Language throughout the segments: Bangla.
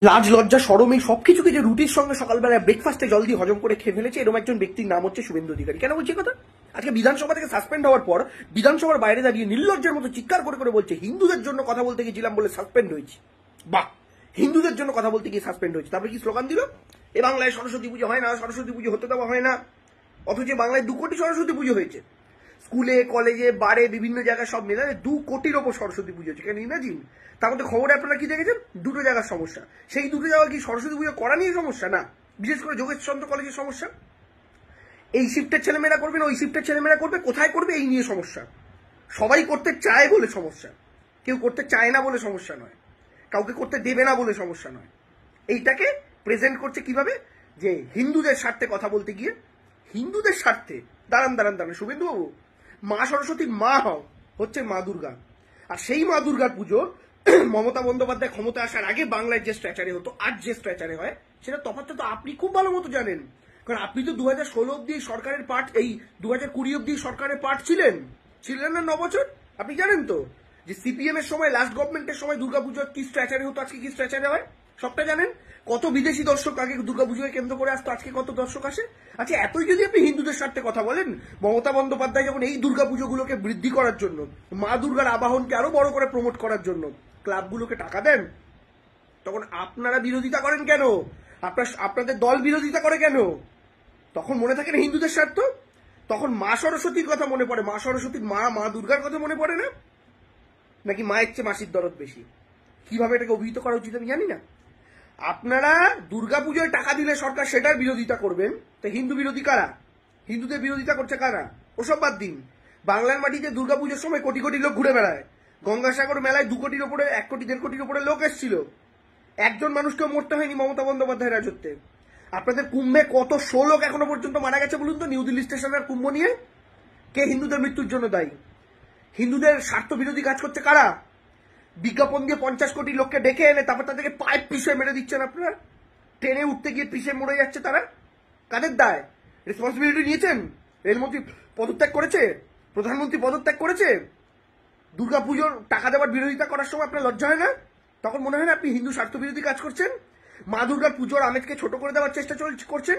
লাজ লজ্জা সরম এই সবকিছুকে যে রুটির সঙ্গে সকালবেলা ব্রেকফাস্টে জল দিয়ে হজম করে খেয়ে ফেলেছে এরকম একজন ব্যক্তির নাম হচ্ছে শুভেন্দু অধিকারী। কেন বলছি কথা? আজকে বিধানসভা থেকে সাসপেন্ড হওয়ার পর বিধানসভার বাইরে দাঁড়িয়ে নির্লজ্জের মতো চিৎকার করে করে বলছে হিন্দুদের জন্য কথা বলতে গিয়েছিলাম বলে সাসপেন্ড হয়েছি। বাহ, হিন্দুদের জন্য কথা বলতে গিয়ে সাসপেন্ড হয়েছে। তারপরে কি স্লোগান দিল, এ বাংলায় সরস্বতী পুজো হয় না, সরস্বতী পুজো হতে দেওয়া হয় না। অথচ বাংলায় 2 কোটি সরস্বতী পুজো হয়েছে, স্কুলে কলেজে বারে বিভিন্ন জায়গায় সব মিলে 2 কোটির ওপর সরস্বতী পুজো হচ্ছে। কেন ইমাজিন? তার মধ্যে খবরে আপনারা কি দেখেছেন? 2টো জায়গার সমস্যা। সেই 2টো জায়গা কি সরস্বতী পুজো করা নিয়ে সমস্যা না, বিশেষ করে যোগেশচন্দ্র কলেজের সমস্যা। এই শিফটের ছেলেমেয়েরা করবে না, ওই শিফটের ছেলেমেয়েরা করবে, কোথায় করবে এই নিয়ে সমস্যা। সবাই করতে চায় বলে সমস্যা, কেউ করতে চায় না বলে সমস্যা নয়, কাউকে করতে দেবে না বলে সমস্যা নয়। এইটাকে প্রেজেন্ট করছে কিভাবে, যে হিন্দুদের স্বার্থে কথা বলতে গিয়ে, হিন্দুদের স্বার্থে। দাঁড়ান দাঁড়ান দাঁড়ান, শুভেন্দু বাবু, মা সরস্বতীর মা হচ্ছে মা দুর্গা। আর সেই মা দুর্গার পুজো মমতা বন্দ্যোপাধ্যায় ক্ষমতা আসার আগে বাংলায় যে স্ট্র্যাচারে হতো, আজ যে স্ট্র্যাচারে হয়, সেটা তফাৎটা তো আপনি খুব ভালো মতো জানেন। কারণ আপনি তো 2016 অব্দি সরকারের পার্ট, এই 2020 অব্দি সরকারের পার্ট ছিলেন না 9 বছর। আপনি জানেন তো যে সিপিএম এর সময়, লাস্ট গভর্নমেন্টের সময় দুর্গাপুজোর কি স্ট্র্যাচারে হতো, আজকে কি স্ট্র্যাচারে হয়, সবটা জানেন। কত বিদেশি দর্শক আগে দুর্গাপুজোকে কেন্দ্র করে আসতো, আজকে কত দর্শক আসে। আচ্ছা, এতই যদি আপনি হিন্দুদের স্বার্থে কথা বলেন, মমতা বন্দ্যোপাধ্যায় যখন এই দুর্গাপুজোগুলোকে বৃদ্ধি করার জন্য, মা দুর্গার আবাহনকে আরো বড় করে প্রমোট করার জন্য ক্লাবগুলোকে টাকা দেন, তখন আপনারা বিরোধিতা করেন কেন? আপনাদের দল বিরোধিতা করে কেন? তখন মনে থাকে না হিন্দুদের স্বার্থ? তখন মা সরস্বতীর কথা মনে পড়ে, মা সরস্বতীর মা দুর্গার কথা মনে পড়ে না? নাকি মায়ের চেয়ে মাসির দরদ বেশি? কিভাবে এটাকে অভিহিত করা উচিত আমি জানি না। আপনারা দুর্গাপুজোয় টাকা দিলে সরকার সেটার বিরোধিতা করবেন, তো হিন্দু বিরোধী কারা? হিন্দুদের বিরোধিতা করছে কারা? ওসব বাদ দিন। বাংলার মাটিতে দুর্গাপুজোর সময় কোটি কোটি লোক ঘুরে বেড়ায়। গঙ্গাসাগর মেলায় 2 কোটির ওপরে, 1 কোটি 1.5 কোটির ওপরে লোক এসেছিল। একজন মানুষকেও মরতে হয়নি মমতা বন্দ্যোপাধ্যায়ের রাজত্বে। আপনাদের কুম্ভে কত 100 লোক এখনো পর্যন্ত মারা গেছে বলুন তো, নিউ দিল্লি স্টেশনের কুম্ভ নিয়ে। কে হিন্দুদের মৃত্যুর জন্য দায়ী? হিন্দুদের স্বার্থ বিরোধী কাজ করছে কারা? বিজ্ঞাপন দিয়ে 50 কোটি লোককে ডেকে এনে তারপর তাদেরকে পাইপ পিষে মেরে দিচ্ছেন আপনারা। ট্রেনে উঠতে গিয়ে পিষে মরে যাচ্ছে তারা। কাদের দায়? রেসপন্সিবিলিটি নিয়েছেন? রেলমন্ত্রী পদত্যাগ করেছে, প্রধানমন্ত্রী পদত্যাগ করেছে। দুর্গাপুজোর টাকা দেওয়ার বিরোধিতা করার সময় আপনার লজ্জা হয় না? তখন মনে হয় না আপনি হিন্দু স্বার্থ বিরোধী কাজ করছেন? মা দুর্গার পুজোর আমেজকে ছোট করে দেওয়ার চেষ্টা করছেন,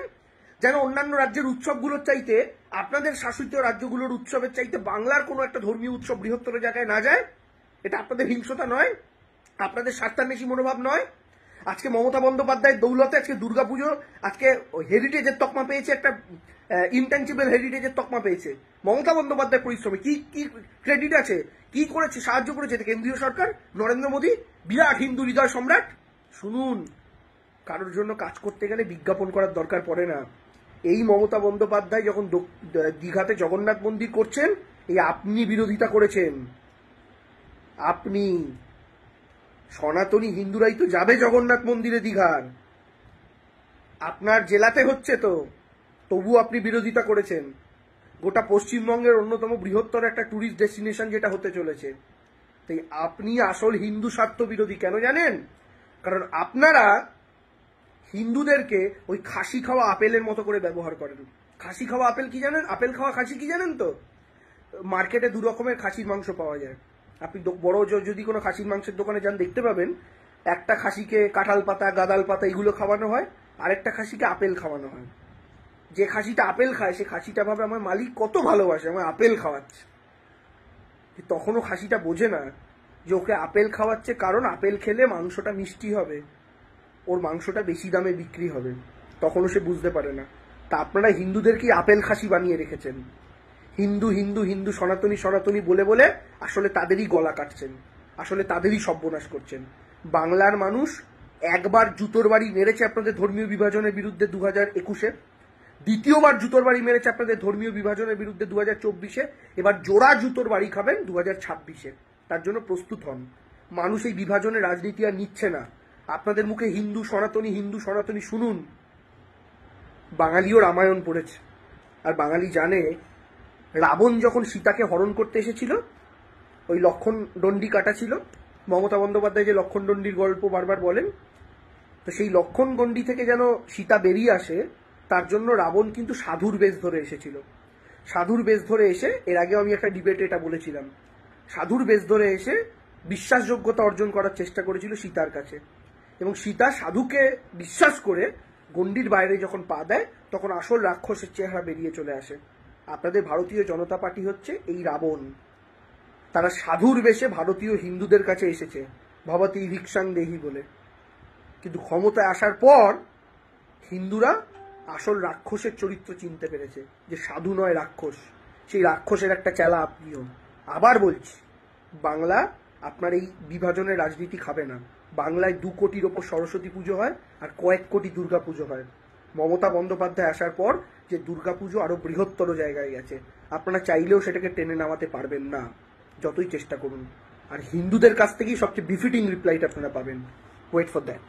যেন অন্যান্য রাজ্যের উৎসবগুলোর চাইতে, আপনাদের শাসিত রাজ্যগুলোর উৎসবের চাইতে বাংলার কোনো একটা ধর্মীয় উৎসব বৃহত্তর জায়গায় না যায়। এটা আপনাদের হিংসতা নয়, আপনাদের স্বার্থান্বেষী মনোভাব নয়। আজকে মমতা বন্দ্যোপাধ্যায়ের দৌলতে আজকে দুর্গাপুজো আজকে হেরিটেজের তকমা পেয়েছে, একটা ইনটেনজিবল হেরিটেজের তকমা পেয়েছে। মমতা বন্দ্যোপাধ্যায় পরিশ্রমে কি কি ক্রেডিট আছে, কি করেছে, সাহায্য করেছে কেন্দ্রীয় সরকার, নরেন্দ্র মোদী, বিরাট হিন্দু হৃদয় সম্রাট। শুনুন, কারোর জন্য কাজ করতে গেলে বিজ্ঞাপন করার দরকার পড়ে না। এই মমতা বন্দ্যোপাধ্যায় যখন দীঘাতে জগন্নাথ মন্দির করছেন, এই আপনি বিরোধিতা করেছেন। আপনি, সনাতনী হিন্দুরাই তো যাবে জগন্নাথ মন্দিরে দীঘার, আপনার জেলাতে হচ্ছে তো, তবু আপনি বিরোধিতা করেছেন। গোটা পশ্চিমবঙ্গের অন্যতম বৃহত্তর একটা ট্যুরিস্ট ডেস্টিনেশন যেটা হতে চলেছে, তাই আপনি আসল হিন্দু স্বার্থ বিরোধী। কেন জানেন? কারণ আপনারা হিন্দুদেরকে ওই খাসি খাওয়া আপেলের মতো করে ব্যবহার করেন। খাসি খাওয়া আপেল কি জানেন? আপেল খাওয়া খাসি কি জানেন তো? মার্কেটে 2 রকমের খাসির মাংস পাওয়া যায়। আপনি বড় যদি কোনো খাসির মাংসের দোকানে যান দেখতে পাবেন, একটা খাসিকে কাঁঠাল পাতা, গাদাল পাতা এগুলো খাওয়ানো হয়, আরেকটা খাসিকে আপেল খাওয়ানো হয়। যে খাসিটা আপেল খায় সে খাসিটা ভাবে আমার মালিক কত ভালোবাসে, আমার আপেল খাওয়াচ্ছে। তখনও খাসিটা বোঝে না যে ওকে আপেল খাওয়াচ্ছে কারণ আপেল খেলে মাংসটা মিষ্টি হবে, ওর মাংসটা বেশি দামে বিক্রি হবে। তখনও সে বুঝতে পারে না। তা আপনারা হিন্দুদেরকে আপেল খাসি বানিয়ে রেখেছেন। হিন্দু হিন্দু হিন্দু, সনাতনী সনাতনী বলে বলে আসলে তাদেরই গলা কাটছেন, আসলে তাদেরই সর্বনাশ করছেন। বাংলার মানুষ একবার জুতোর বাড়ি মেরেছে আপনাদের ধর্মীয় বিভাজনের বিরুদ্ধে 2021-এ, দ্বিতীয়বার জুতোর বাড়ি মেরেছে আপনাদের ধর্মীয় বিভাজনের বিরুদ্ধে 2024-এ, এবার জোড়া জুতোর বাড়ি খাবেন 2026-এ। তার জন্য প্রস্তুত হন। মানুষ এই বিভাজনের রাজনীতি আর নিচ্ছে না। আপনাদের মুখে হিন্দু সনাতনী শুনুন। বাঙালিও রামায়ণ পড়েছে, আর বাঙালি জানে রাবণ যখন সীতাকে হরণ করতে এসেছিল, ওই লক্ষণ দণ্ডি কাটা ছিল। মমতা বন্দ্যোপাধ্যায় যে লক্ষণ দণ্ডির গল্প বারবার বলেন, তো সেই লক্ষণ দণ্ডি থেকে যেন সীতা বেরিয়ে আসে, তার জন্য রাবণ কিন্তু সাধুর বেশ ধরে এসেছিল। সাধুর বেশ ধরে এসে, এর আগেও আমি একটা ডিবেটে এটা বলেছিলাম, সাধুর বেশ ধরে এসে বিশ্বাসযোগ্যতা অর্জন করার চেষ্টা করেছিল সীতার কাছে। এবং সীতা সাধুকে বিশ্বাস করে গণ্ডির বাইরে যখন পা দেয় তখন আসল রাক্ষসের চেহারা বেরিয়ে চলে আসে। আপনাদের ভারতীয় জনতা পার্টি হচ্ছে এই রাবণ। তারা সাধুর বেশে ভারতীয় হিন্দুদের কাছে এসেছে ভবতী ভিক্ষাং দেহি বলে, কিন্তু ক্ষমতায় আসার পর হিন্দুরা আসল রাক্ষসের চরিত্র চিনতে পেরেছে, যে সাধু নয় রাক্ষস। সেই রাক্ষসের একটা চেলা আপনিও। আবার বলছি, বাংলা আপনার এই বিভাজনের রাজনীতি খাবে না। বাংলায় 2 কোটির ওপর সরস্বতী পুজো হয় আর কয়েক কোটি দুর্গা পুজো হয়। মমতা বন্দ্যোপাধ্যায় আসার পর যে দুর্গা পুজো আরো বৃহত্তর জায়গায় গেছে, আপনারা চাইলেও সেটাকে টেনে নামাতে পারবেন না, যতই চেষ্টা করুন। আর হিন্দুদের কাছ থেকেই সবচেয়ে বিফিটিং রিপ্লাইটা আপনারা পাবেন। Wait for that.